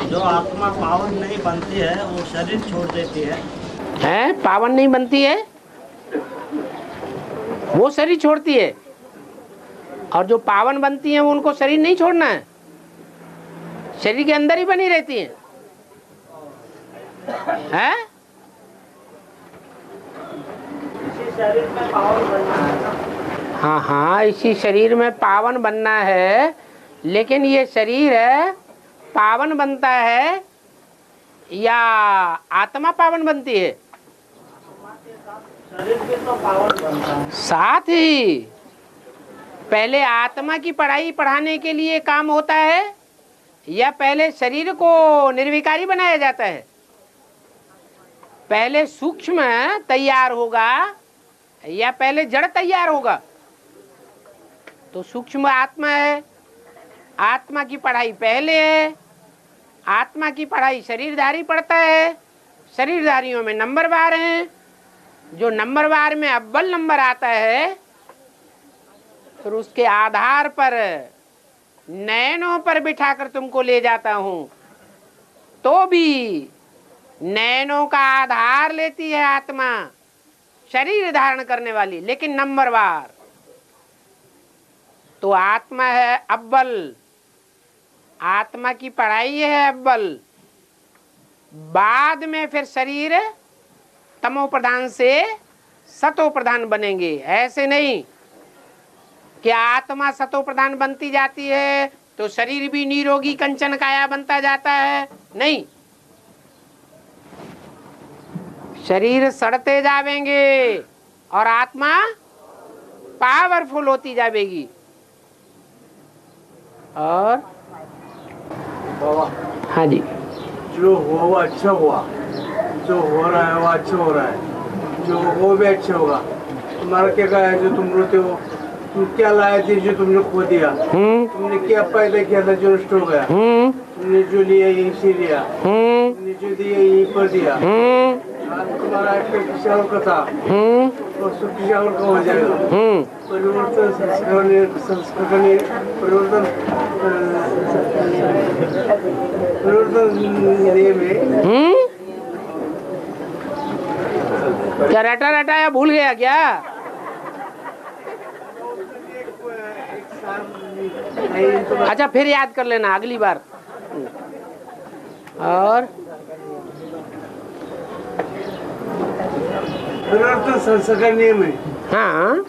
जो आत्मा पावन नहीं बनती है वो शरीर छोड़ देती है। हैं? पावन नहीं बनती है वो शरीर छोड़ती है, और जो पावन बनती है वो उनको शरीर नहीं छोड़ना है, शरीर के अंदर ही बनी रहती है। हैं? इसी शरीर में पावन बनना है। हाँ हाँ, इसी शरीर में पावन बनना है, लेकिन ये शरीर है पावन बनता है या आत्मा पावन बनती है? शरीर भी तो पावन बनता है। साथ ही पहले आत्मा की पढ़ाई पढ़ाने के लिए काम होता है या पहले शरीर को निर्विकारी बनाया जाता है? पहले सूक्ष्म तैयार होगा या पहले जड़ तैयार होगा? तो सूक्ष्म आत्मा है, आत्मा की पढ़ाई पहले है, आत्मा की पढ़ाई शरीरधारी पढ़ता है, शरीरधारियों में नंबरवार हैं, जो नंबरवार में अव्वल नंबर आता है फिर उसके आधार पर नयनों पर बिठाकर तुमको ले जाता हूं, तो भी नयनों का आधार लेती है आत्मा, शरीर धारण करने वाली, लेकिन नंबरवार। तो आत्मा है अव्वल, आत्मा की पढ़ाई है अव्वल, बाद में फिर शरीर तमो प्रधान से सतो प्रधान बनेंगे। ऐसे नहीं कि आत्मा सतो प्रधान बनती जाती है तो शरीर भी निरोगी कंचन काया बनता जाता है, नहीं, शरीर सड़ते जावेंगे और आत्मा पावरफुल होती जाएगी। और हाँ जी, जो हो वो अच्छा हुआ, जो हो रहा है वो अच्छा हो रहा है, जो हो भी अच्छा होगा। तुम्हारा क्या है जो तुम रोते हो, तुम क्या लाए थे जो तुमने खो दिया, तुमने क्या पैदा किया था जो नष्ट हो गया, तुमने जो लिया यहीं से लिया, तुमने जो दिया यहीं पर दिया। तुम्हारा किसी और का था और सब किसी और का हो जाएगा। परिवर्तन में क्या रटा रटाया भूल गया क्या? अच्छा फिर याद कर लेना अगली बार। और परिवर्तन संस्कार नियम है। हाँ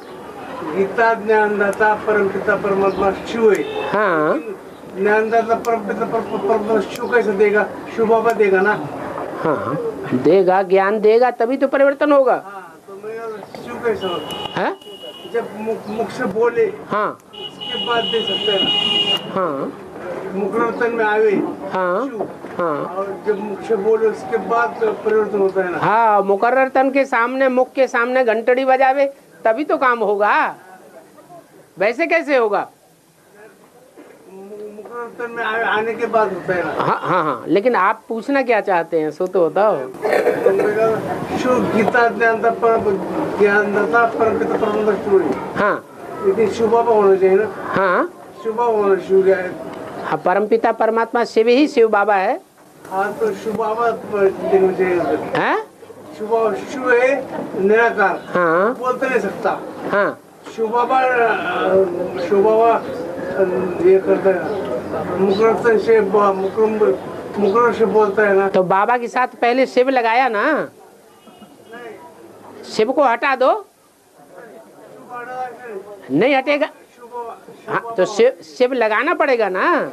गीता ज्ञानदाता परमपिता परमात्मा शिव है। हाँ ज्ञानदाता परमपिता परमात्मा शिव कैसे देगा? शिव बाबा देगा ना। हाँ देगा, ज्ञान देगा तभी तो परिवर्तन होगा। हाँ, तो मैं शिव कैसे होगा? है? जब मुख से बोले हाँ उसके बाद दे सकते हैं ना। हाँ मुखवर्तन में आवे हाँ शिव, हाँ और जब मुख से बोले उसके बाद तो परिवर्तन होता है ना। हाँ, मुकर्रर तन के सामने, मुख के सामने घंटड़ी बजावे तभी तो काम होगा, वैसे कैसे होगा? मुखवर्तन में आने के बाद होता है ना। हाँ हाँ हाँ, लेकिन आप पूछना क्या चाहते हैं सो तो बताओ। शिव गीता ज्ञानदाता परमपिता परमात्मा शिव है। हाँ लेकिन शिव बाबा होना चाहिए ना। हाँ शिव बाबा होना शिव है। हाँ, परमपिता परमात्मा शिव ही शिव बाबा है। हाँ तो शिव बाबा देना चाहिए। हैं? शिव है निराकार। हाँ बोलते नहीं सकता। हाँ शिव बाबा ये करता है मुखरतन से मुकर से बोलता है ना। तो बाबा के साथ पहले शिव लगाया ना, शिव को हटा दो, नहीं हटेगा। हाँ तो शिव लगाना पड़ेगा ना।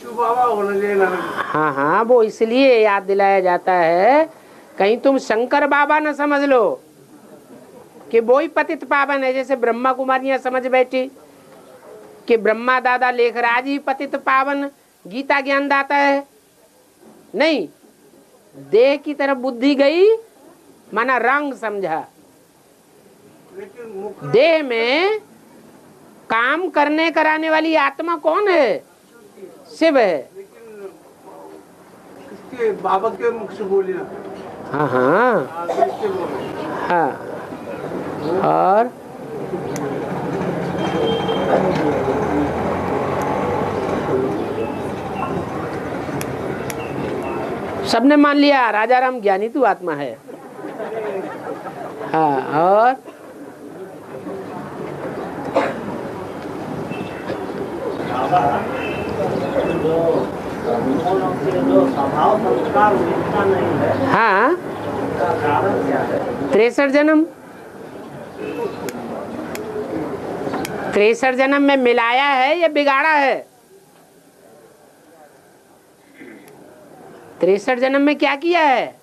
शिव बाबा होना चाहिए ना। हाँ हाँ, वो इसलिए याद दिलाया जाता है, कहीं तुम शंकर बाबा न समझ लो कि वो ही पतित पावन है। जैसे ब्रह्मा कुमारियां समझ बैठी कि ब्रह्मा दादा लेखराज ही पतित पावन गीता ज्ञान दाता है। नहीं, देह की तरफ बुद्धि गई, माना रंग समझा। देह में काम करने कराने वाली आत्मा कौन है? शिव है। इसके बाबा के मुख से बोली ना। हाँ हाँ हाँ। और सबने मान लिया राजा राम ज्ञानी तू आत्मा है। हाँ, और जो स्वभाव संस्कार मिलता नहीं है, हाँ, उसका कारण क्या है? 63 जन्म, 63 जन्म में मिलाया है या बिगाड़ा है? 63 जन्म में क्या किया है?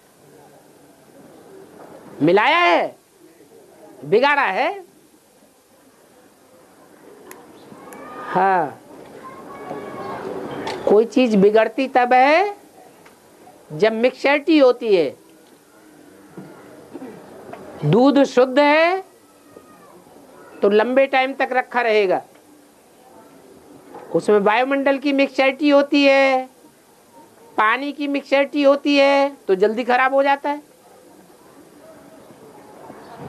मिलाया है, बिगाड़ा है। हाँ, कोई चीज बिगड़ती तब है जब मिक्सचरिटी होती है। दूध शुद्ध है तो लंबे टाइम तक रखा रहेगा, उसमें वायुमंडल की मिक्सचरिटी होती है, पानी की मिक्सचरिटी होती है तो जल्दी खराब हो जाता है।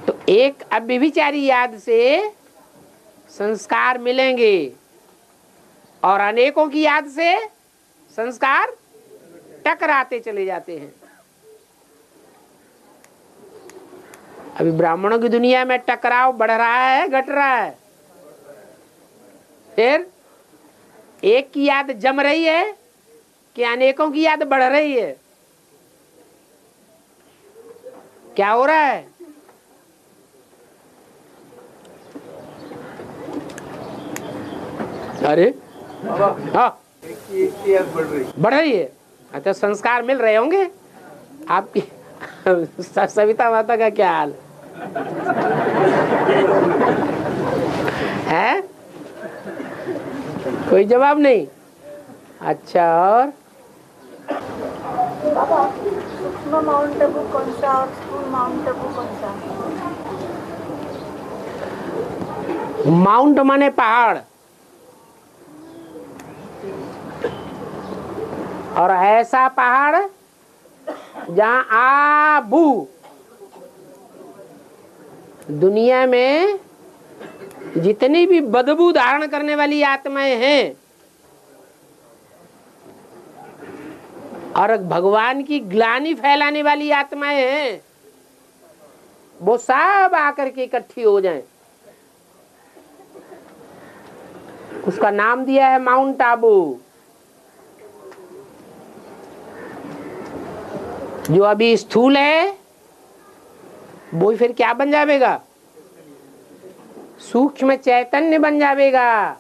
तो एक अव्यभिचारी याद से संस्कार मिलेंगे और अनेकों की याद से संस्कार टकराते चले जाते हैं। अभी ब्राह्मणों की दुनिया में टकराव बढ़ रहा है, घट रहा है? फिर एक की याद जम रही है कि अनेकों की याद बढ़ रही है? क्या हो रहा है? अरे हाँ, बढ़ रही है। अच्छा, संस्कार मिल रहे होंगे आपकी। सविता माता का क्या हाल है? कोई जवाब नहीं? अच्छा, और बाबा, सूक्ष्म माउंट आबू कौन सा और स्थूल माउंट आबू कौन सा? माउंट माने पहाड़, और ऐसा पहाड़ जहां आबू दुनिया में जितनी भी बदबू धारण करने वाली आत्माएं हैं और भगवान की ग्लानि फैलाने वाली आत्माएं हैं, वो सब आकर के इकट्ठी हो जाएं। उसका नाम दिया है माउंट आबू। जो अभी स्थूल है वो फिर क्या बन जाएगा? सूक्ष्म चैतन्य बन जाएगा।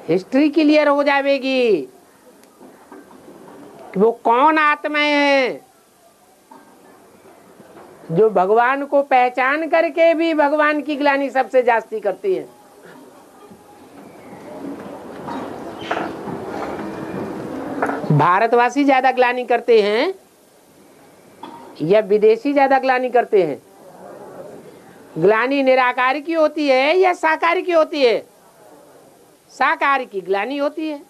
हिस्ट्री क्लियर हो जाएगी कि वो कौन आत्माएं हैं जो भगवान को पहचान करके भी भगवान की ग्लानि सबसे जास्ती करती है। भारतवासी ज्यादा ग्लानि करते हैं या विदेशी ज्यादा ग्लानि करते हैं? ग्लानि निराकार की होती है या साकार की होती है? साकार की ग्लानि होती है,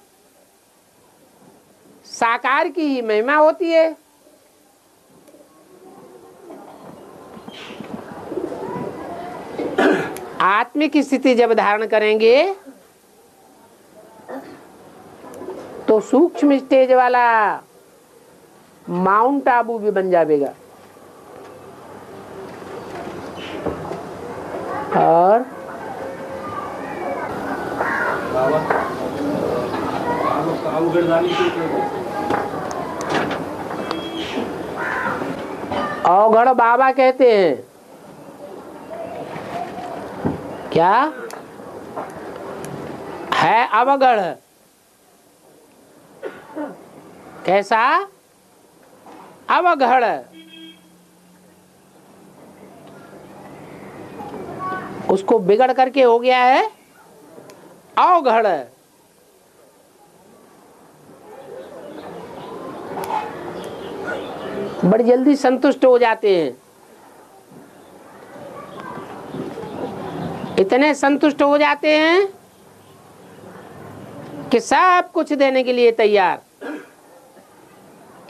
साकार की ही महिमा होती है। आत्मिक स्थिति जब धारण करेंगे तो सूक्ष्म स्टेज वाला माउंट आबू भी बन जाएगा। और अवगढ़ बाबा कहते हैं। क्या है अवगढ़? कैसा अवगढ़? उसको बिगड़ करके हो गया है अवगढ़। बड़ी जल्दी संतुष्ट हो जाते हैं, इतने संतुष्ट हो जाते हैं कि सब कुछ देने के लिए तैयार।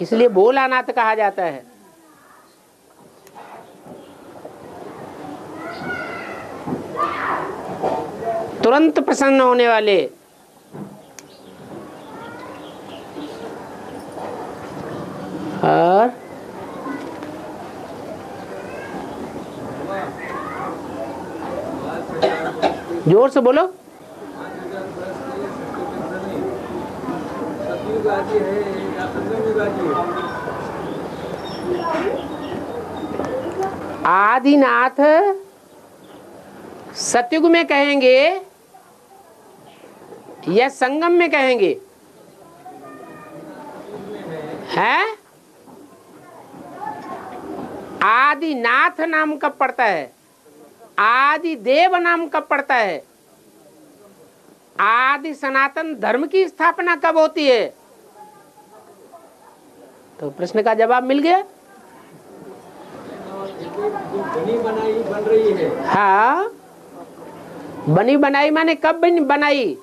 इसलिए भोलानाथ कहा जाता है। तुरंत प्रसन्न होने वाले। और जोर से बोलो। आदिनाथ सतयुग में कहेंगे या संगम में कहेंगे? है आदिनाथ नाम कब पड़ता है? आदि देव नाम कब पड़ता है? आदि सनातन धर्म की स्थापना कब होती है? तो प्रश्न का जवाब मिल गया। बनी बनाई बन रही है। हाँ, बनी बनाई माने कब बनाई?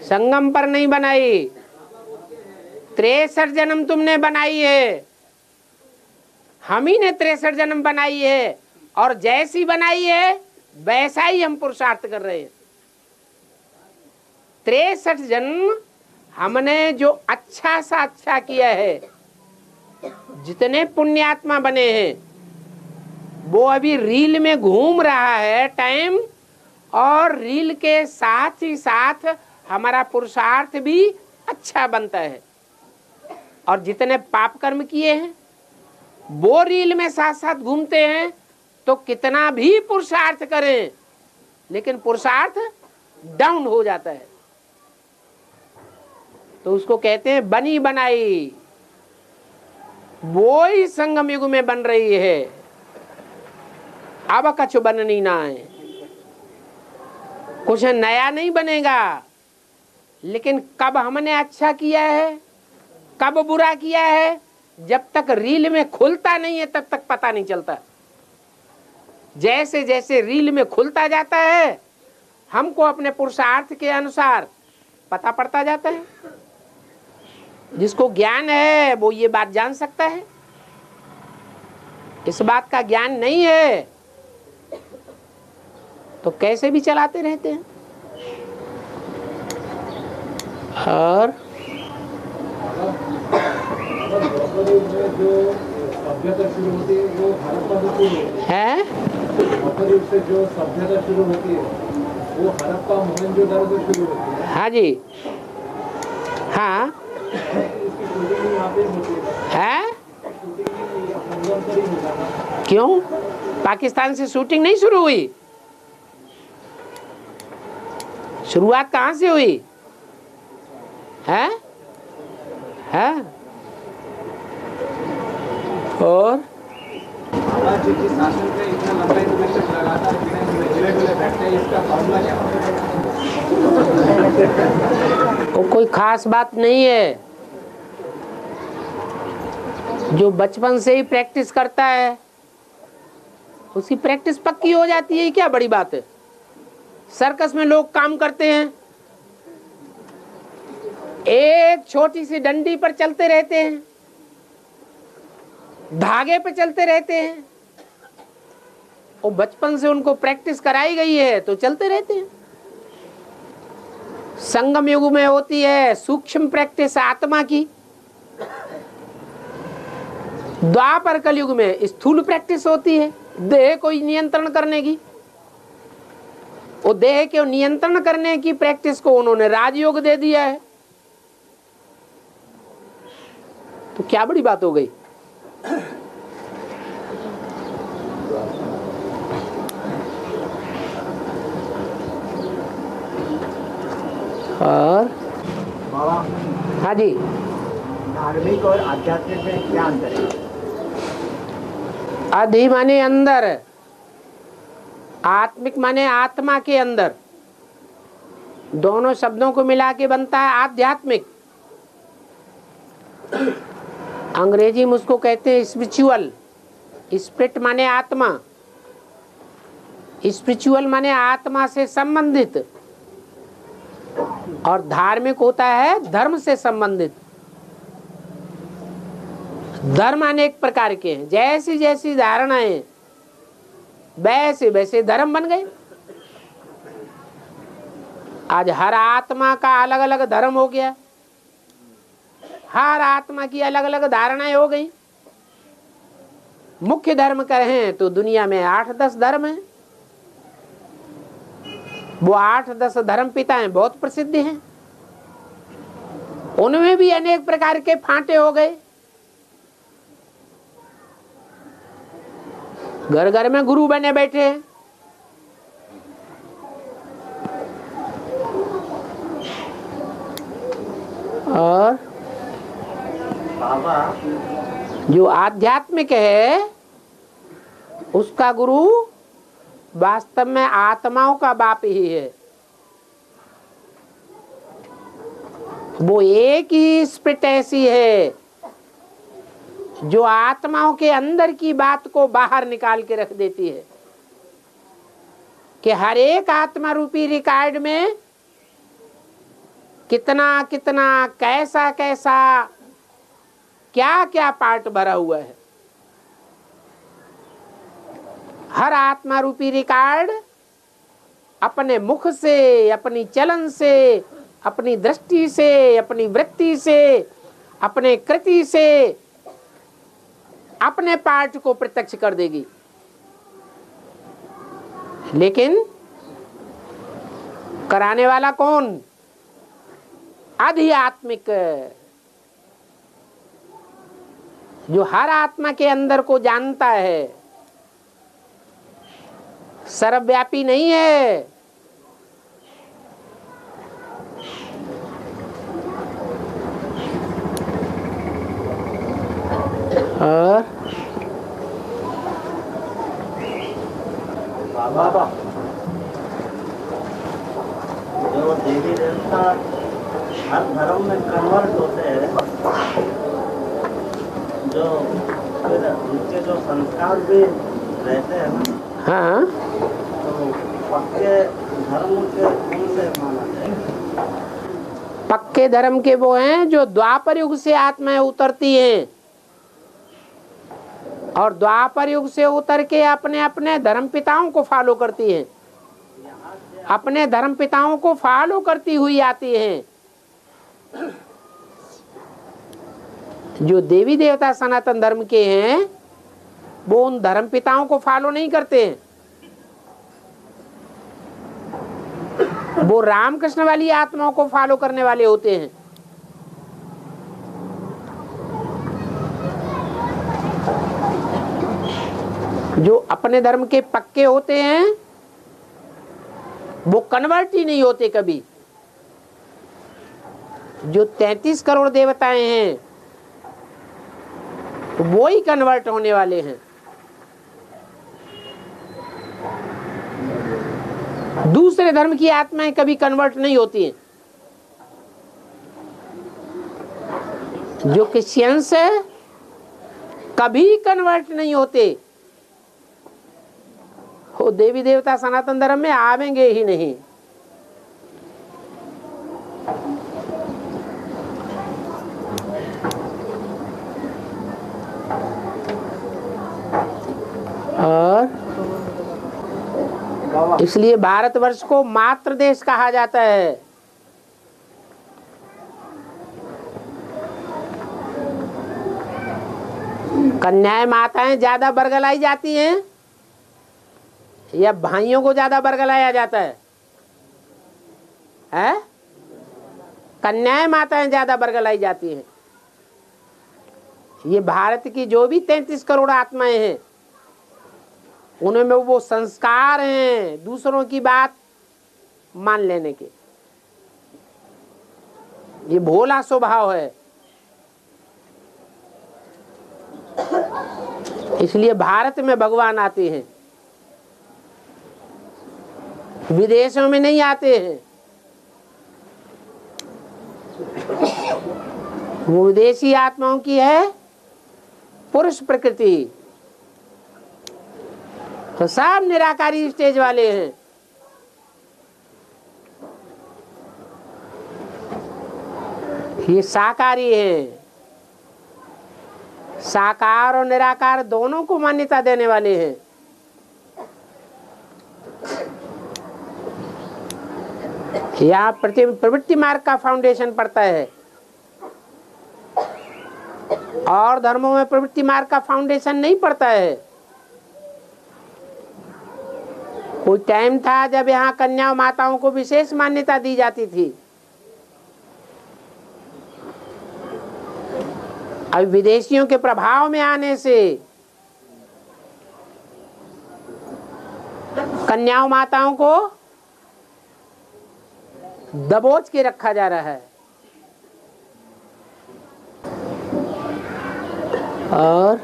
संगम पर नहीं बनाई, 63 जन्म तुमने बनाई है। हम ही ने 63 जन्म बनाई है, और जैसी बनाई है वैसा ही हम पुरुषार्थ कर रहे हैं। 63 जन्म हमने जो अच्छा सा अच्छा किया है, जितने पुण्यात्मा बने हैं, वो अभी रील में घूम रहा है टाइम, और रील के साथ ही साथ हमारा पुरुषार्थ भी अच्छा बनता है। और जितने पाप कर्म किए हैं वो रील में साथ साथ घूमते हैं, तो कितना भी पुरुषार्थ करें लेकिन पुरुषार्थ डाउन हो जाता है। तो उसको कहते हैं बनी बनाई। वो ही संगम युग में बन रही है, अब कछु बननी ना है। कुछ नया नहीं बनेगा, लेकिन कब हमने अच्छा किया है कब बुरा किया है, जब तक रील में खुलता नहीं है तब तक पता नहीं चलता। जैसे जैसे रील में खुलता जाता है, हमको अपने पुरुषार्थ के अनुसार पता पड़ता जाता है। जिसको ज्ञान है वो ये बात जान सकता है, इस बात का ज्ञान नहीं है तो कैसे भी चलाते रहते हैं। और जो सभ्यता शुरू होती है वो हड़प्पा से शुरू होती है। द्वापर से जो सभ्यता शुरू होती है वो हड़प्पा मोहनजोदड़ो से शुरू होती है। हाँ जी, हाँ इसकी शूटिंग यहाँ पे होती है। शूटिंग संगम पर ही होता था। क्यों? पाकिस्तान से शूटिंग नहीं शुरू हुई? शुरुआत कहाँ से हुई? है? और बाबा जी की शासन पे इतना लंबे समय तक लगातार बिना बैठते हैं, इसका फॉर्मूला क्या है? वो कोई खास बात नहीं है। जो बचपन से ही प्रैक्टिस करता है उसकी प्रैक्टिस पक्की हो जाती है, क्या बड़ी बात है। सर्कस में लोग काम करते हैं, एक छोटी सी डंडी पर चलते रहते हैं, धागे पे चलते रहते हैं, वो बचपन से उनको प्रैक्टिस कराई गई है तो चलते रहते हैं। संगम युग में होती है सूक्ष्म प्रैक्टिस आत्मा की, द्वापर कलयुग में स्थूल प्रैक्टिस होती है देह को नियंत्रण करने की। वो देह के नियंत्रण करने की प्रैक्टिस को उन्होंने राजयोग दे दिया है, तो क्या बड़ी बात हो गई। और बाबा, हाँ जी, धार्मिक और आध्यात्मिक में क्या अंतर है? अधि माने अंदर, आत्मिक माने आत्मा के अंदर, दोनों शब्दों को मिला के बनता है आध्यात्मिक। अंग्रेजी में उसको कहते हैं स्पिरिचुअल। स्पिरिट माने आत्मा, स्पिरिचुअल माने आत्मा से संबंधित, और धार्मिक होता है धर्म से संबंधित। धर्म अनेक प्रकार के हैं, जैसी जैसी धारणाएं वैसे वैसे धर्म बन गए। आज हर आत्मा का अलग अलग धर्म हो गया, हर आत्मा की अलग अलग धारणाएं हो गई। मुख्य धर्म कहें तो दुनिया में 8-10 धर्म हैं। वो 8-10 धर्म पिताएं बहुत प्रसिद्ध हैं। उनमें भी अनेक प्रकार के फांटे हो गए। घर घर में गुरु बने बैठे हैं। और बाबा जो आध्यात्मिक है उसका गुरु वास्तव में आत्माओं का बाप ही है। वो एक ही स्पिरिट ऐसी है जो आत्माओं के अंदर की बात को बाहर निकाल के रख देती है कि हर एक आत्मा रूपी रिकॉर्ड में कितना कितना कैसा कैसा क्या क्या पार्ट भरा हुआ है। हर आत्मा रूपी रिकॉर्ड अपने मुख से, अपनी चलन से, अपनी दृष्टि से, अपनी वृत्ति से, अपने कृति से अपने पार्ट को प्रत्यक्ष कर देगी। लेकिन कराने वाला कौन? आध्यात्मिक, जो हर आत्मा के अंदर को जानता है, सर्वव्यापी नहीं है। और बाबा जो देवी देवता हर धर्म में कन्वर्ट होते हैं, जो फिर उनके जो संस्कार भी रहते हैं ना, हाँ, तो पक्के धर्म के कौन से माना जाए? पक्के धर्म के वो हैं जो द्वापर युग से आत्माएं उतरती हैं और द्वापर युग से उतर के अपने अपने धर्म पिताओं को फॉलो करती हैं, अपने धर्म पिताओं को फॉलो करती हुई आती हैं। जो देवी देवता सनातन धर्म के हैं वो उन धर्म पिताओं को फॉलो नहीं करते हैं। वो रामकृष्ण वाली आत्माओं को फॉलो करने वाले होते हैं। जो अपने धर्म के पक्के होते हैं वो कन्वर्ट ही नहीं होते कभी। जो 33 करोड़ देवताएं हैं वो ही कन्वर्ट होने वाले हैं। दूसरे धर्म की आत्माएं कभी कन्वर्ट नहीं होती हैं। जो क्रिश्चियंस है कभी कन्वर्ट नहीं होते, वो देवी देवता सनातन धर्म में आवेंगे ही नहीं। और इसलिए भारतवर्ष को मातृ देश कहा जाता है। कन्याएं माताएं ज्यादा बरगलाई जाती हैं या भाइयों को ज्यादा बरगलाया जाता है? कन्याएं माताएं ज्यादा बरगलाई जाती हैं। ये भारत की जो भी 33 करोड़ आत्माएं हैं उनमें वो संस्कार हैं दूसरों की बात मान लेने के। ये भोला स्वभाव है। इसलिए भारत में भगवान आते हैं, विदेशों में नहीं आते हैं। वो विदेशी आत्माओं की है पुरुष प्रकृति, तो सब निराकारी स्टेज वाले हैं। ये साकारी हैं। साकार और निराकार दोनों को मान्यता देने वाले हैं। यहाँ प्रवृत्ति मार्ग का फाउंडेशन पड़ता है। और धर्मों में प्रवृत्ति मार्ग का फाउंडेशन नहीं पड़ता है। कोई टाइम था जब यहाँ कन्या माताओं को विशेष मान्यता दी जाती थी। अब विदेशियों के प्रभाव में आने से कन्याओं माताओं को दबोच के रखा जा रहा है। और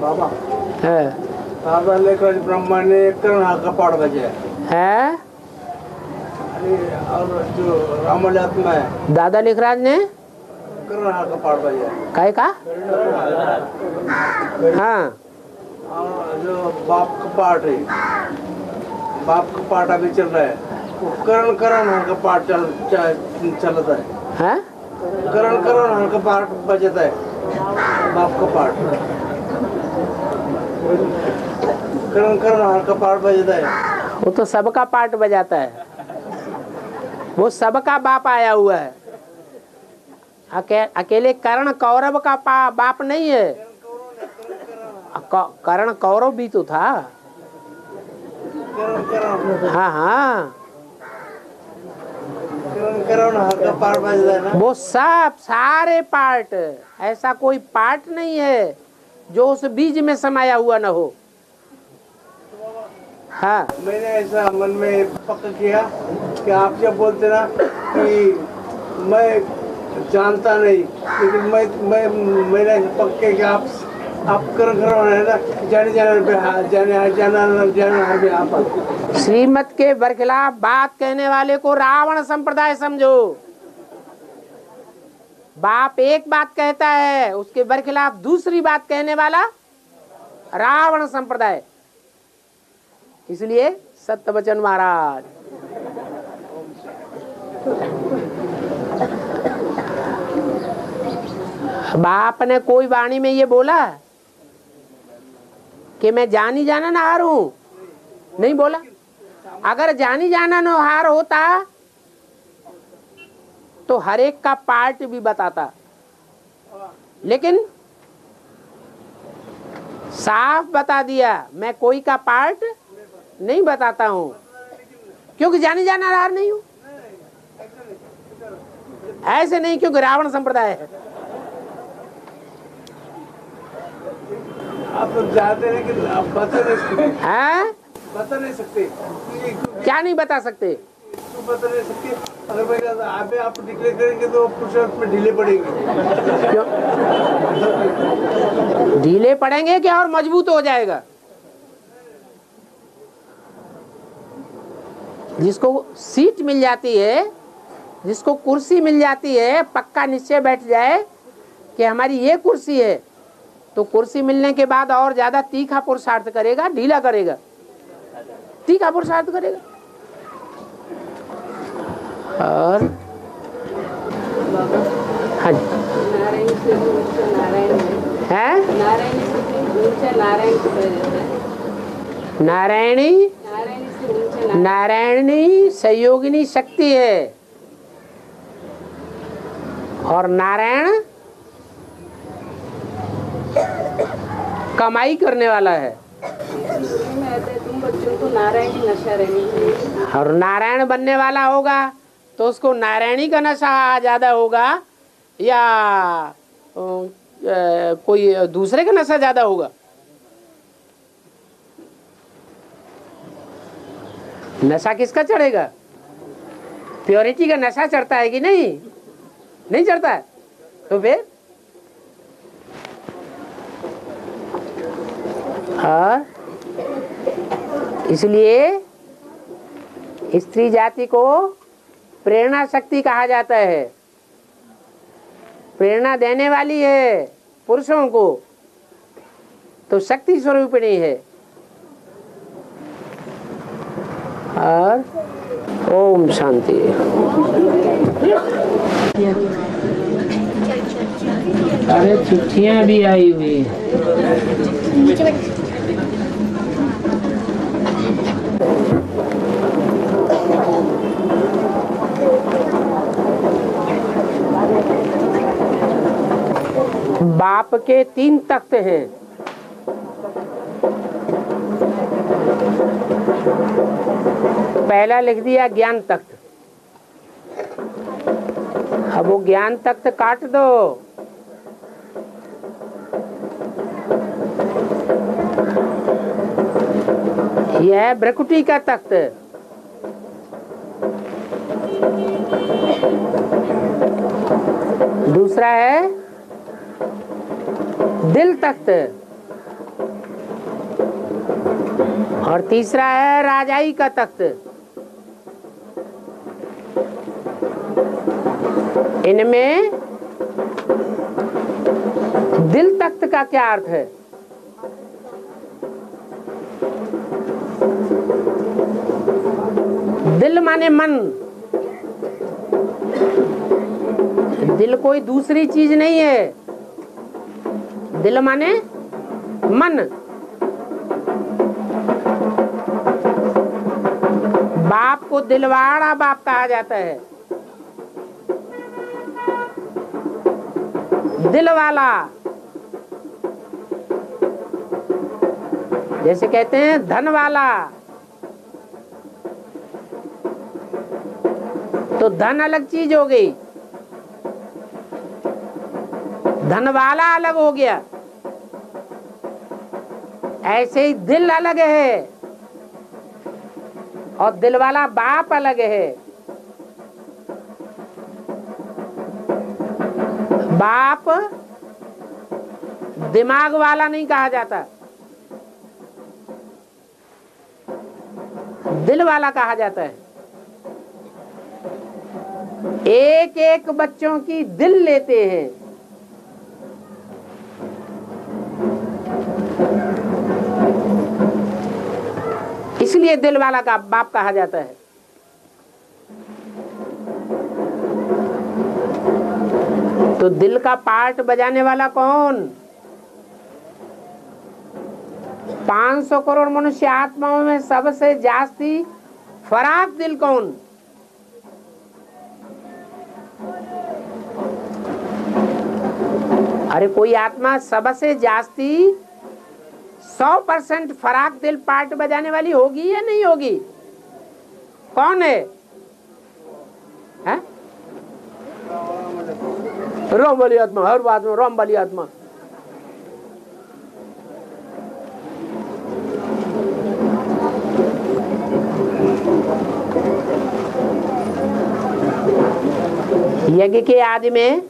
बाबा है दादा लेकर ब्रह्मा ने कर्ण हा कपाट बजाया है और जो रामात्मा है दादा लिखराज ने कर्ण हा कपाट बजाया कहे का हाँ और जो बाप का पाठ है, बाप का पाठ अभी चल रहा है, वो करण हा का पाठ चलता है। हैं करण हा का पाठ बजता है, बाप का पाठ करण हा का पाठ बजता है। वो तो सबका पार्ट बजाता है, वो सबका बाप आया हुआ है। अकेले कर्ण कौरव का बाप नहीं है। कर्ण कौरव भी तो था। हाँ हाँ करण हा का पाठ बजता है ना। वो सब सारे पार्ट, ऐसा कोई पार्ट नहीं है जो उस बीज में समाया हुआ न हो। हाँ मैंने ऐसा मन में पक्का किया कि आप जब बोलते ना कि मैं जानता नहीं, लेकिन मैंने पक्के कि आप करण है ना, जाने आप श्रीमत के बरखिलाफ बात कहने वाले को रावण संप्रदाय समझो। बाप एक बात कहता है, उसके बरखिलाफ दूसरी बात कहने वाला रावण संप्रदाय। इसलिए सत्य वचन महाराज। बाप ने कोई वाणी में ये बोला कि मैं जानी जाना न हार हूं, नहीं बोला। अगर जानी जाना न हार होता तो हर एक का पार्ट भी बताता, लेकिन साफ बता दिया मैं कोई का पार्ट नहीं बताता हूं, क्योंकि जानी जाना हार नहीं हूं। ऐसे नहीं, क्योंकि रावण संप्रदाय है। आप तो जानते हैं कि आप बता नहीं सकते। हैं? बता नहीं सकते। क्या नहीं बता सकते? तो बता नहीं सकते। अगर मैं आप डिक्लेयर करेंगे तो पुरुषार्थ में ढीले पड़ेंगे। क्यों ढीले पड़ेंगे क्या और मजबूत हो जाएगा? जिसको सीट मिल जाती है, जिसको कुर्सी मिल जाती है, पक्का निश्चय बैठ जाए कि हमारी ये कुर्सी है, तो कुर्सी मिलने के बाद और ज्यादा तीखा पुरुषार्थ करेगा, ढीला करेगा? तीखा पुरुषार्थ करेगा। और हाँ जी है नारायणी, नारायणी सहयोगिनी शक्ति है, और नारायण कमाई करने वाला है। तुम बच्चों को नारायणी नशा रहनी चाहिए। और नारायण बनने वाला होगा तो उसको नारायणी का नशा ज्यादा होगा या कोई दूसरे का नशा ज्यादा होगा? नशा किसका चढ़ेगा? प्योरिटी का नशा चढ़ता है कि नहीं? नहीं चढ़ता है तो फिर और इसलिए स्त्री जाति को प्रेरणा शक्ति कहा जाता है। प्रेरणा देने वाली है पुरुषों को, तो शक्ति स्वरूपिणी है। और ओम शांति। अरे चिट्ठियां भी आई हुई हैं। बाप के 3 तख्त हैं। पहला लिख दिया ज्ञान तख्त। अब वो ज्ञान तख्त काट दो। यह है भ्रकुटी का तख्त। दूसरा है दिल तख्त और तीसरा है राजाई का तख्त। इनमें दिल तख्त का क्या अर्थ है? दिल माने मन। दिल कोई दूसरी चीज नहीं है। दिल माने मन। बाप को दिलवाड़ा बाप कहा जाता है, दिल वाला। जैसे कहते हैं धन वाला, तो धन अलग चीज हो गई, धन वाला अलग हो गया। ऐसे ही दिल अलग है और दिल वाला बाप अलग है। बाप दिमाग वाला नहीं कहा जाता, दिल वाला कहा जाता है। एक एक बच्चों की दिल लेते हैं। इसलिए दिल वाला का बाप कहा जाता है। तो दिल का पार्ट बजाने वाला कौन? 500 करोड़ मनुष्य आत्माओं में सबसे जास्ती फराक दिल कौन? अरे कोई आत्मा सबसे जास्ती 100% फराक दिल पार्ट बजाने वाली होगी या नहीं होगी? कौन है? राम वाली आत्मा, हर बात में राम वाली आत्मा। यज्ञ के आदि में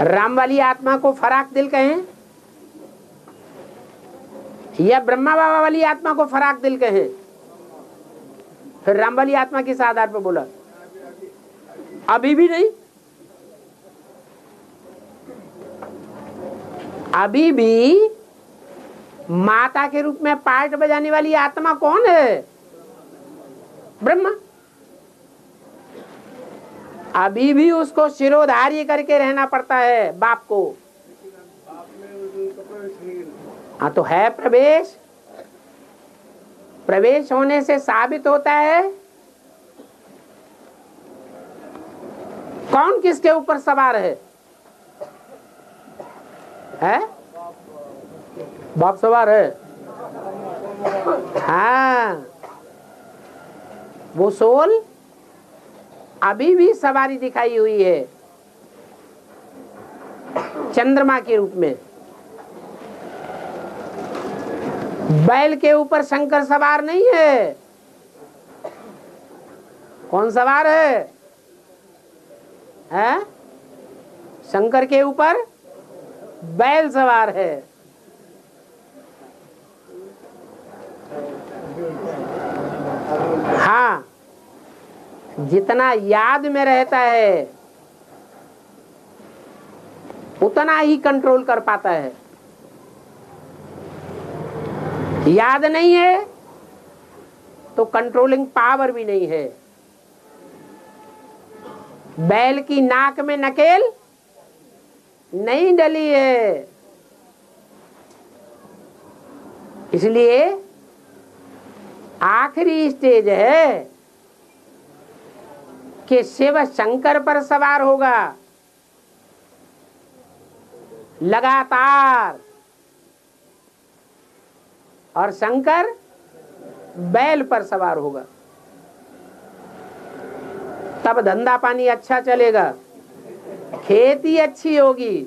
राम वाली आत्मा को फराक दिल कहें या ब्रह्मा बाबा वाली आत्मा को फराक दिल कहें? फिर राम वाली आत्मा किस आधार पर बोला? अभी भी नहीं। अभी भी माता के रूप में पार्ट बजाने वाली आत्मा कौन है? ब्रह्मा। अभी भी उसको शिरोधार्य करके रहना पड़ता है बाप को। हाँ तो है प्रवेश। प्रवेश होने से साबित होता है कौन किसके ऊपर सवार है? बाप सवार है। हाँ, वो सोल अभी भी सवारी दिखाई हुई है चंद्रमा के रूप में। बैल के ऊपर शंकर सवार नहीं है। कौन सवार है? शंकर के ऊपर बैल सवार है। हाँ, जितना याद में रहता है उतना ही कंट्रोल कर पाता है। याद नहीं है तो कंट्रोलिंग पावर भी नहीं है। बैल की नाक में नकेल नहीं डली है, इसलिए आखिरी स्टेज है कि शिव शंकर पर सवार होगा लगातार, और शंकर बैल पर सवार होगा। तब धंधा पानी अच्छा चलेगा, खेती अच्छी होगी।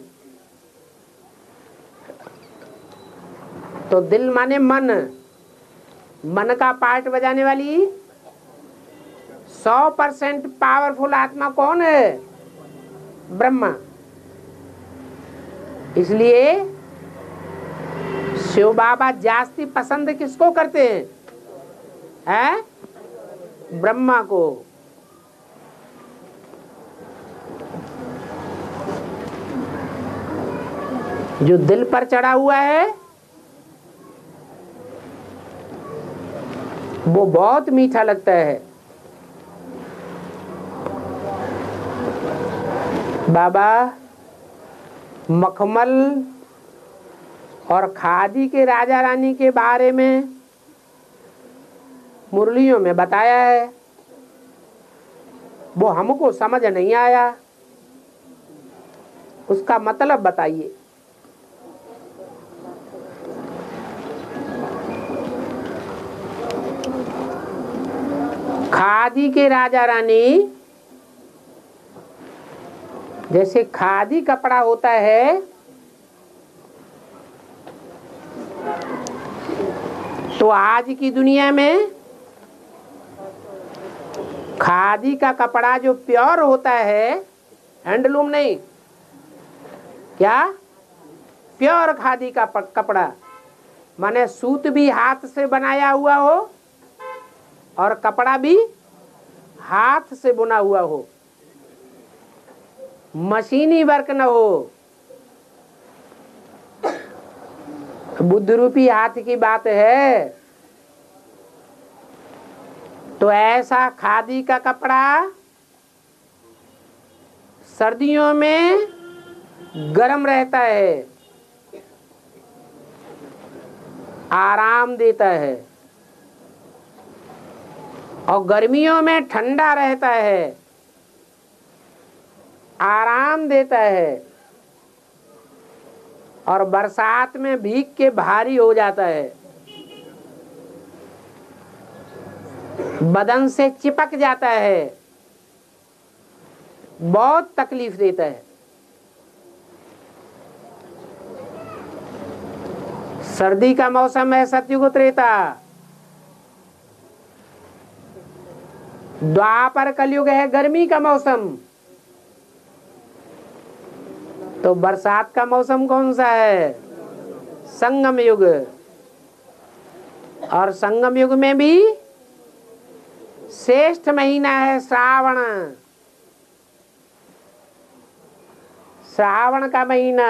तो दिल माने मन, मन का पार्ट बजाने वाली 100% पावरफुल आत्मा कौन है? ब्रह्मा। इसलिए शिव बाबा जास्ती पसंद किसको करते हैं? ब्रह्मा को। जो दिल पर चढ़ा हुआ है वो बहुत मीठा लगता है। बाबा मखमल और खादी के राजा रानी के बारे में मुरलियों में बताया है, वो हमको समझ नहीं आया, उसका मतलब बताइए। खादी के राजा रानी, जैसे खादी कपड़ा होता है तो आज की दुनिया में खादी का कपड़ा जो प्योर होता है, हैंडलूम नहीं, क्या प्योर खादी का कपड़ा, माने सूत भी हाथ से बनाया हुआ हो और कपड़ा भी हाथ से बुना हुआ हो, मशीनी वर्क न हो। बुद्ध रूपी हाथ की बात है। तो ऐसा खादी का कपड़ा सर्दियों में गर्म रहता है, आराम देता है, और गर्मियों में ठंडा रहता है, आराम देता है, और बरसात में भीग के भारी हो जाता है, बदन से चिपक जाता है, बहुत तकलीफ देता है। सर्दी का मौसम है सतयुग त्रेता, द्वापर कलयुग है गर्मी का मौसम। तो बरसात का मौसम कौन सा है? संगम युग। और संगम युग में भी श्रेष्ठ महीना है श्रावण। श्रावण का महीना,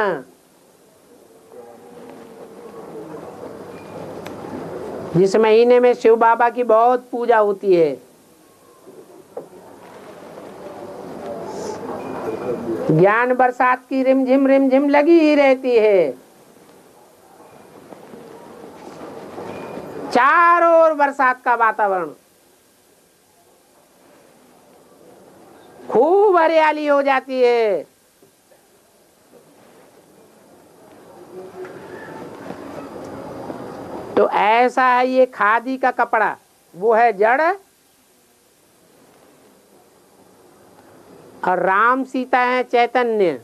जिस महीने में शिव बाबा की बहुत पूजा होती है। ज्ञान बरसात की रिमझिम लगी ही रहती है, चारों ओर बरसात का वातावरण, खूब हरियाली हो जाती है। तो ऐसा है ये खादी का कपड़ा, वो है जड़, और राम सीता है चैतन्य।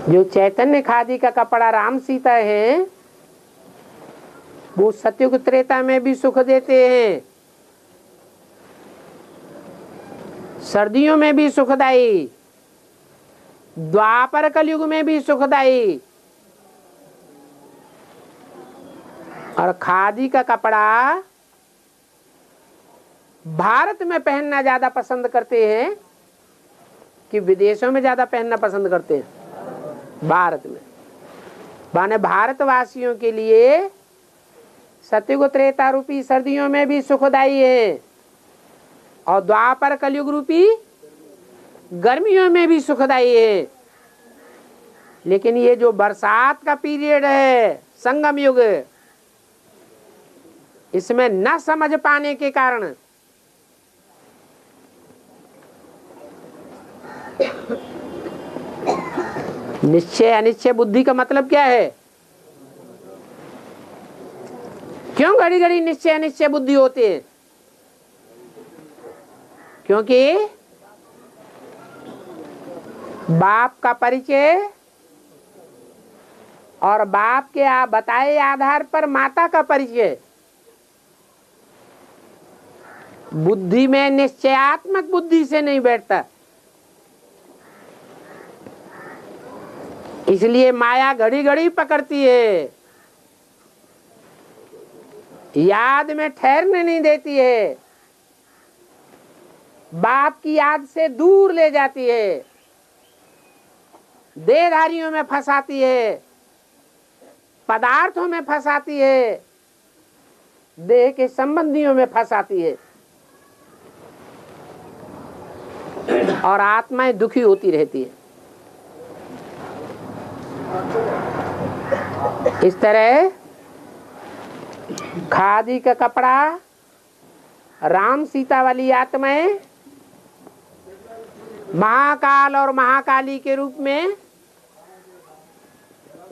जो चैतन्य खादी का कपड़ा राम सीता है, वो सतयुग त्रेता में भी सुख देते हैं, सर्दियों में भी सुखदाई, द्वापर कलयुग में भी सुखदाई। और खादी का कपड़ा भारत में पहनना ज्यादा पसंद करते हैं कि विदेशों में ज्यादा पहनना पसंद करते हैं? भारत में। माने भारतवासियों के लिए सतयुग त्रेता रूपी सर्दियों में भी सुखदाई है, और द्वापर कलयुग रूपी गर्मियों में भी सुखदाई है। लेकिन ये जो बरसात का पीरियड है, संगम युग, इसमें न समझ पाने के कारण निश्चय अनिश्चय बुद्धि का मतलब क्या है? क्यों घड़ी घड़ी निश्चय अनिश्चय बुद्धि होती है? क्योंकि बाप का परिचय और बाप के बताए आधार पर माता का परिचय बुद्धि में निश्चयात्मक बुद्धि से नहीं बैठता। इसलिए माया घड़ी घड़ी पकड़ती है, याद में ठहरने नहीं देती है, बाप की याद से दूर ले जाती है, देहधारियों में फंसाती है, पदार्थों में फंसाती है, देह के संबंधियों में फंसाती है और आत्माएं दुखी होती रहती है। इस तरह खादी का कपड़ा, राम सीता वाली आत्माएं महाकाल और महाकाली के रूप में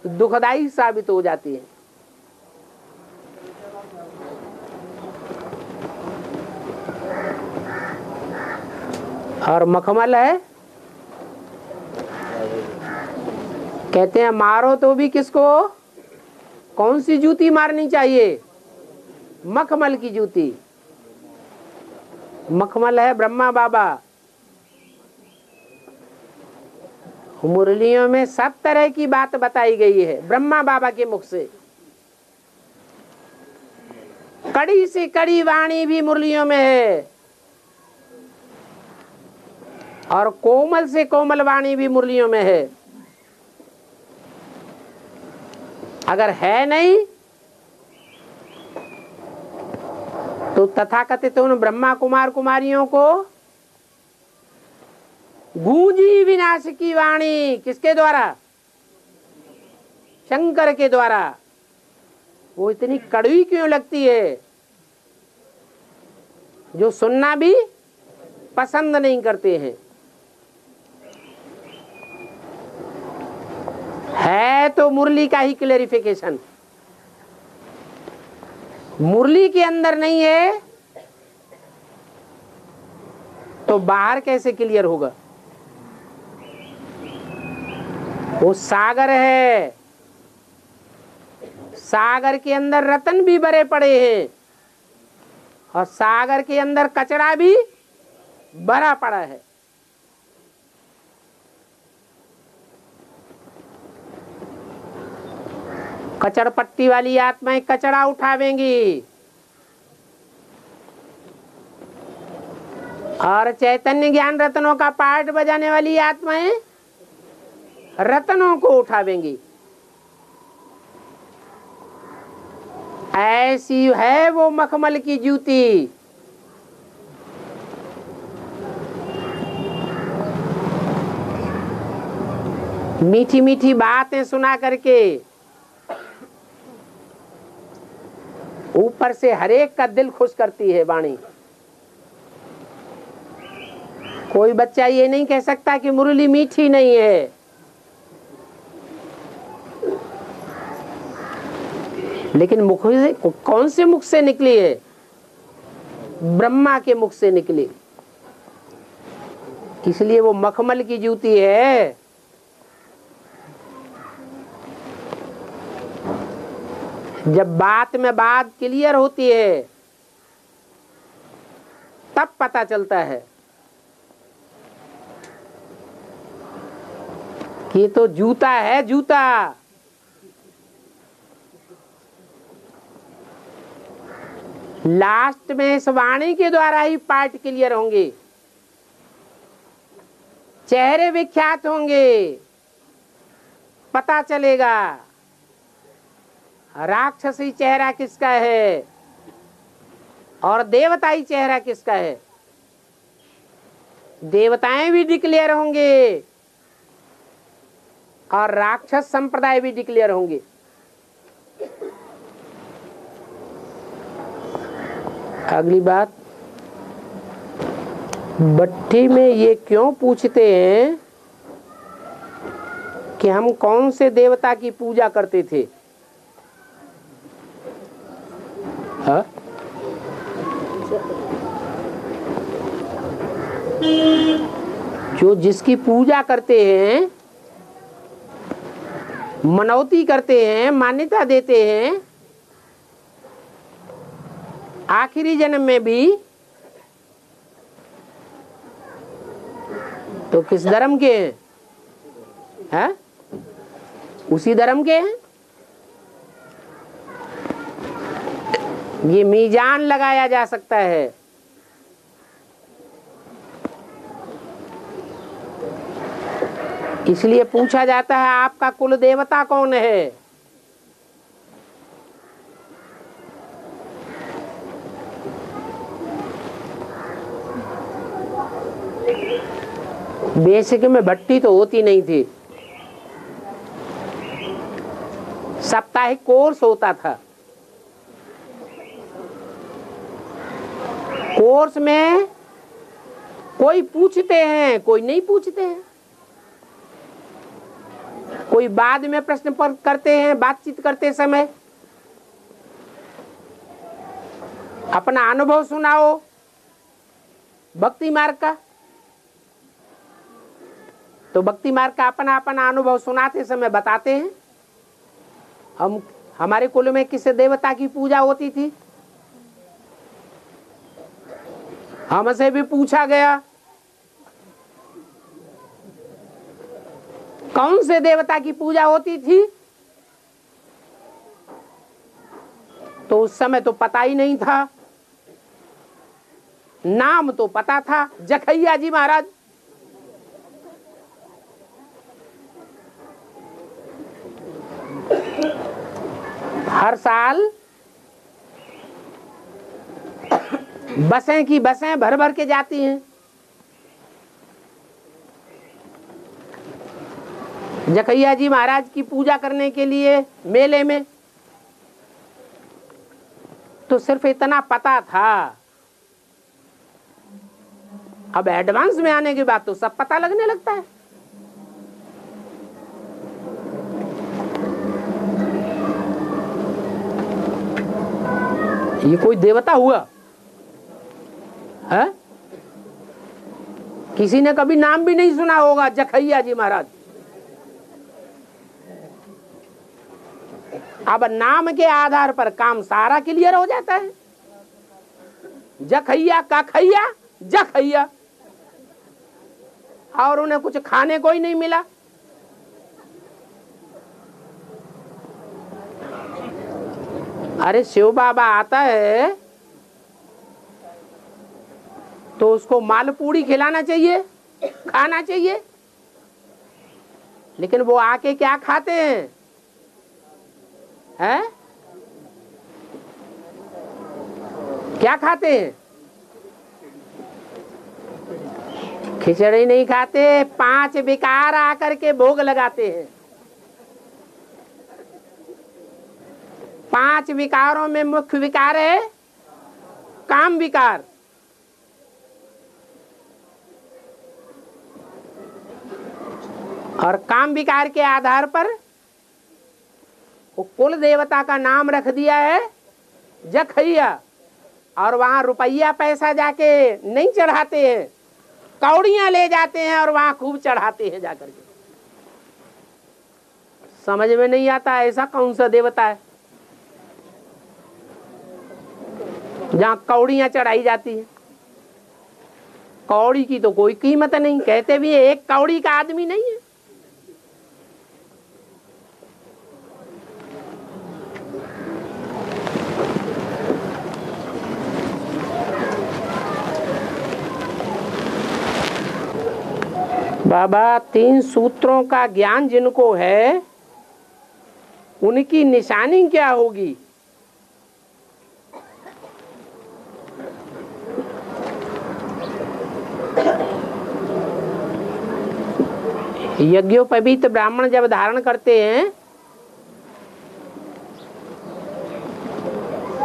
दुखदाई साबित हो जाती है। और मखमल है, कहते हैं मारो तो भी किसको? कौन सी जूती मारनी चाहिए? मखमल की जूती। मखमल है ब्रह्मा बाबा। मुरलियों में सब तरह की बात बताई गई है ब्रह्मा बाबा के मुख से। कड़ी से कड़ी वाणी भी मुरलियों में है और कोमल से कोमल वाणी भी मुरलियों में है। अगर है नहीं तो तथाकथित उन ब्रह्मा कुमार कुमारियों को गूंजी विनाश की वाणी किसके द्वारा? शंकर के द्वारा। वो इतनी कड़वी क्यों लगती है? जो सुनना भी पसंद नहीं करते हैं। है तो मुरली का ही क्लेरिफिकेशन। मुरली के अंदर नहीं है तो बाहर कैसे क्लियर होगा? वो सागर है, सागर के अंदर रतन भी भरे पड़े हैं और सागर के अंदर कचरा भी भरा पड़ा है। कचड़ पट्टी वाली आत्माएं कचड़ा उठावेंगी और चैतन्य ज्ञान रत्नों का पाठ बजाने वाली आत्माएं रत्नों को उठावेंगी। ऐसी है वो मखमल की जूती। मीठी मीठी बातें सुना करके ऊपर से हरेक का दिल खुश करती है वाणी। कोई बच्चा ये नहीं कह सकता कि मुरली मीठी नहीं है। लेकिन मुख से, कौन से मुख से निकली है? ब्रह्मा के मुख से निकली। इसलिए वो मखमल की जूती है। जब बात में बात क्लियर होती है तब पता चलता है कि ये तो जूता है, जूता। लास्ट में इस वाणी के द्वारा ही पार्ट क्लियर होंगे, चेहरे विख्यात होंगे, पता चलेगा राक्षसी चेहरा किसका है और देवताई चेहरा किसका है। देवताएं भी डिक्लेयर होंगे और राक्षस संप्रदाय भी डिक्लेयर होंगे। अगली बात, भट्ठी में ये क्यों पूछते हैं कि हम कौन से देवता की पूजा करते थे? हाँ? जो जिसकी पूजा करते हैं, मनौती करते हैं, मान्यता देते हैं, आखिरी जन्म में भी तो किस धर्म के हैं? उसी धर्म के हैं। ये मीजान लगाया जा सकता है। इसलिए पूछा जाता है आपका कुल देवता कौन है? बेसिक में भट्टी तो होती नहीं थी, साप्ताहिक कोर्स होता था। कोर्स में कोई पूछते हैं, कोई नहीं पूछते हैं, कोई बाद में प्रश्न पर करते हैं बातचीत करते समय। अपना अनुभव सुनाओ भक्ति मार्ग का, तो भक्ति मार्ग का अपना अपना अनुभव सुनाते समय बताते हैं हम हमारे कुल में किस देवता की पूजा होती थी। हमसे भी पूछा गया कौन से देवता की पूजा होती थी, तो उस समय तो पता ही नहीं था। नाम तो पता था, जखैया जी महाराज। हर साल बसें की बसें भर भर के जाती हैं जखैया जी महाराज की पूजा करने के लिए मेले में। तो सिर्फ इतना पता था। अब एडवांस में आने के बाद तो सब पता लगने लगता है। ये कोई देवता हुआ है? किसी ने कभी नाम भी नहीं सुना होगा जखैया जी महाराज। अब नाम के आधार पर काम सारा क्लियर हो जाता है। जखैया का खैया जखैया, और उन्हें कुछ खाने को ही नहीं मिला। अरे शिव बाबा आता है तो उसको मालपूड़ी खिलाना चाहिए, खाना चाहिए, लेकिन वो आके क्या खाते हैं? हैं? क्या खाते हैं? खिचड़ी नहीं खाते, 5 विकार आकर के भोग लगाते हैं। 5 विकारों में मुख्य विकार है काम विकार। और काम विकार के आधार पर वो कुल देवता का नाम रख दिया है जखैया। और वहां रुपया पैसा जाके नहीं चढ़ाते हैं, कौड़ियां ले जाते हैं और वहां खूब चढ़ाते हैं जाकर के। समझ में नहीं आता ऐसा कौन सा देवता है जहां कौड़ियां चढ़ाई जाती हैं। कौड़ी की तो कोई कीमत नहीं, कहते भी एक कौड़ी का आदमी नहीं है। बाबा 3 सूत्रों का ज्ञान जिनको है उनकी निशानी क्या होगी? यज्ञोपवीत ब्राह्मण जब धारण करते हैं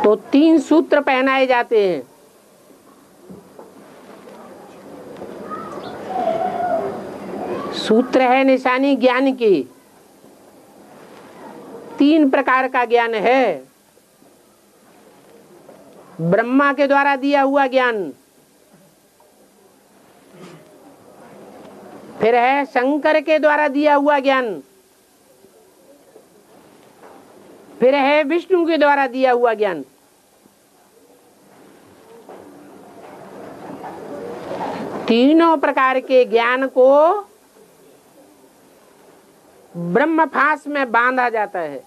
तो 3 सूत्र पहनाए जाते हैं। सूत्र है निशानी ज्ञान की। 3 प्रकार का ज्ञान है। ब्रह्मा के द्वारा दिया हुआ ज्ञान, फिर है शंकर के द्वारा दिया हुआ ज्ञान, फिर है विष्णु के द्वारा दिया हुआ ज्ञान। तीनों प्रकार के ज्ञान को ब्रह्म फांस में बांधा जाता है,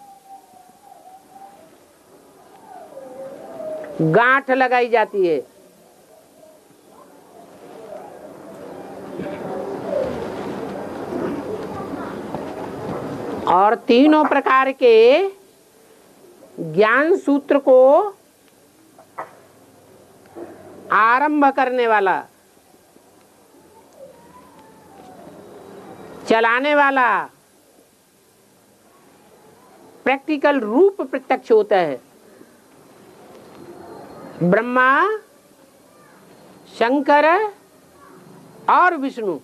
गांठ लगाई जाती है। और तीनों प्रकार के ज्ञान सूत्र को आरंभ करने वाला, चलाने वाला प्रैक्टिकल रूप प्रत्यक्ष होता है। ब्रह्मा, शंकर और विष्णु,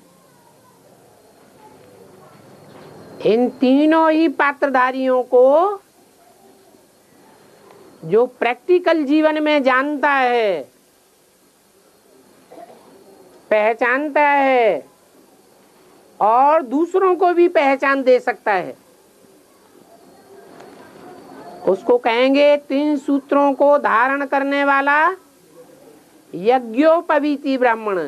इन तीनों ही पात्रधारियों को जो प्रैक्टिकल जीवन में जानता है, पहचानता है और दूसरों को भी पहचान दे सकता है, उसको कहेंगे 3 सूत्रों को धारण करने वाला यज्ञोपवीति ब्राह्मण,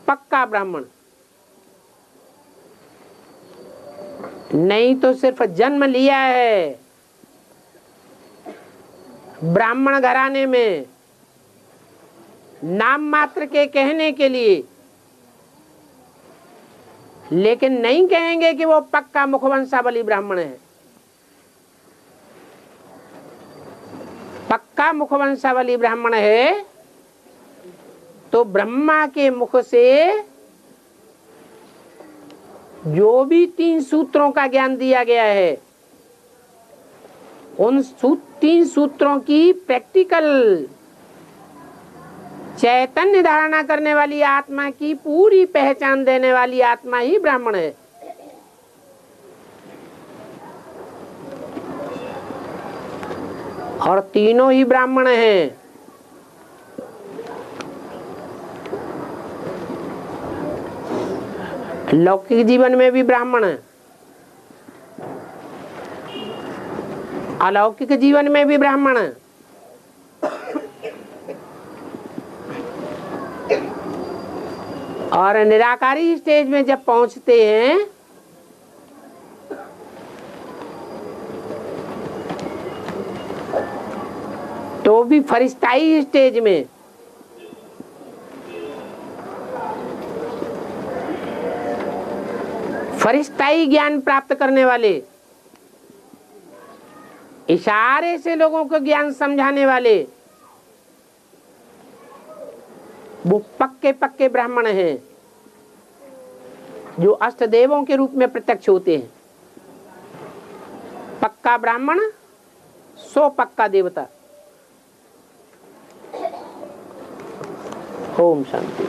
पक्का ब्राह्मण। नहीं तो सिर्फ जन्म लिया है ब्राह्मण घराने में नाम मात्र के कहने के लिए, लेकिन नहीं कहेंगे कि वो पक्का मुखवंशावली ब्राह्मण है। पक्का मुखवंशावली ब्राह्मण है तो ब्रह्मा के मुख से जो भी 3 सूत्रों का ज्ञान दिया गया है, उन 3 सूत्रों की प्रैक्टिकल चैतन्य धारणा करने वाली आत्मा की पूरी पहचान देने वाली आत्मा ही ब्राह्मण है। और तीनों ही ब्राह्मण हैं। लौकिक जीवन में भी ब्राह्मण है, अलौकिक जीवन में भी ब्राह्मण है। और निराकारी स्टेज में जब पहुंचते हैं तो भी फरिश्ताई स्टेज में फरिश्ताई ज्ञान प्राप्त करने वाले, इशारे से लोगों को ज्ञान समझाने वाले, वो पक्के पक्के ब्राह्मण हैं जो अष्टदेवों के रूप में प्रत्यक्ष होते हैं। पक्का ब्राह्मण सो पक्का देवता। ओम शांति।